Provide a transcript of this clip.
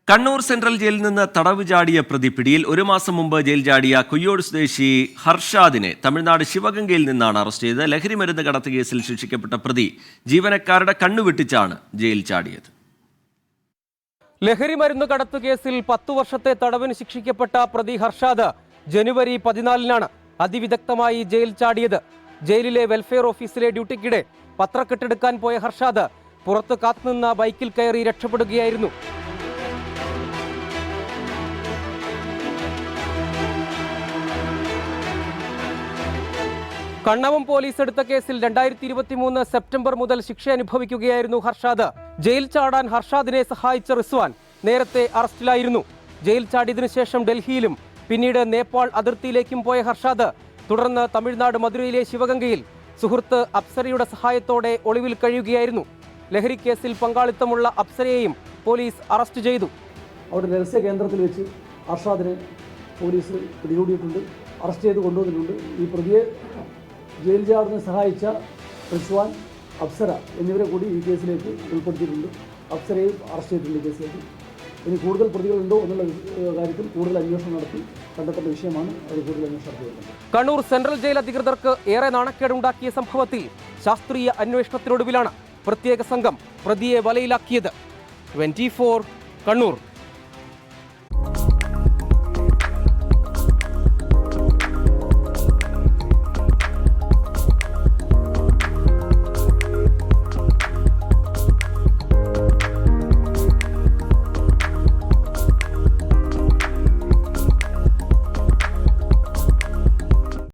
Kannur central ജയിലിൽ നിന്ന് തടവ് ചാടിയ പ്രതി പിടിയിൽ. ഒരു മാസം മുമ്പ് ജയിൽ ചാടിയ കൊയ്യോട് സ്വദേശി ഹർഷാദിനെ തമിഴ്നാട് ശിവഗംഗയിൽ നിന്നാണ് അറസ്റ്റ് ചെയ്തത്. ലഹരി മരുന്ന് കടത്ത് കേസിൽ ശിക്ഷിക്കപ്പെട്ട പ്രതി ജീവനക്കാരുടെ കണ്ണുവെട്ടിച്ചാണ് ജയിൽ ചാടിയത്. ലഹരി മരുന്ന് കടത്ത് കേസിൽ 10 വർഷത്തെ തടവിന് ശിക്ഷിക്കപ്പെട്ട പ്രതി ഹർഷാദ് ജനുവരി 14-നാണ് അതിവിദഗ്ധമായി ജയിൽ ചാടിയത്. ജയിലിലെ വെൽഫെയർ ഓഫീസിലെ ഡ്യൂട്ടിക്കിടെ പത്രക്കെട്ടെടുക്കാൻ പോയ ഹർഷാദ് പുറത്ത് കാത്തുനിന്ന ബൈക്കിൽ കയറി രക്ഷപ്പെടുകയായിരുന്നു. കണ്ണവം പോലീസ് എടുത്ത കേസിൽ 2023 സെപ്റ്റംബർ മുതൽ ശിക്ഷ അനുഭവിക്കുകയായിരുന്നു ഹർഷാദ്. ജയിൽ ചാടാൻ ഹർഷാദിനെ സഹായിച്ച റിസ്വാൻ നേരത്തെ അറസ്റ്റിലായിരുന്നു. ജയിൽ ചാടിയതിനു ശേഷം ഡൽഹിയിലും പിന്നീട് നേപ്പാൾ അതിർത്തിയിലേക്കും പോയ ഹർഷാദ് തുടർന്ന് തമിഴ്നാട് മധുരയിലെ ശിവഗംഗയിൽ സുഹൃത്ത് അപ്സരയുടെ സഹായത്തോടെ ഒളിവിൽ കഴിയുകയായിരുന്നു. ലഹരി കേസിൽ പങ്കാളിത്തമുള്ള അപ്സരയെയും പോലീസ് അറസ്റ്റ് ചെയ്തു. അവിടെ രഹസ്യ കേന്ദ്രത്തിൽ വെച്ച് ഹർഷാദിനെ പോലീസ് പിടികൂടിയിട്ടുണ്ട്, അറസ്റ്റ് ചെയ്ത് കൊണ്ടുവന്നിട്ടുണ്ട്. ഈ പ്രതിയെ ജയിൽ ചാടിന് സഹായിച്ച റിസ്വാൻ, അപ്സര എന്നിവരെ കൂടി ഈ കേസിലേക്ക് ഉൾപ്പെടുത്തിയിട്ടുണ്ട്. അപ്സരയും അറസ്റ്റ് ചെയ്തിട്ടുണ്ട് കേസിലേക്ക്. ഇനി കൂടുതൽ പ്രതികളുണ്ടോ എന്നുള്ള കാര്യത്തിൽ കൂടുതൽ അന്വേഷണം നടത്തി കണ്ടെത്തേണ്ട വിഷയമാണ്. അത് കൂടുതൽ അന്വേഷണം നടത്തിയത്. കണ്ണൂർ സെൻട്രൽ ജയിൽ അധികൃതർക്ക് ഏറെ നാണക്കേടുണ്ടാക്കിയ സംഭവത്തിൽ ശാസ്ത്രീയ അന്വേഷണത്തിനൊടുവിലാണ് പ്രത്യേക സംഘം പ്രതിയെ വലയിലാക്കിയത്. 24 കണ്ണൂർ.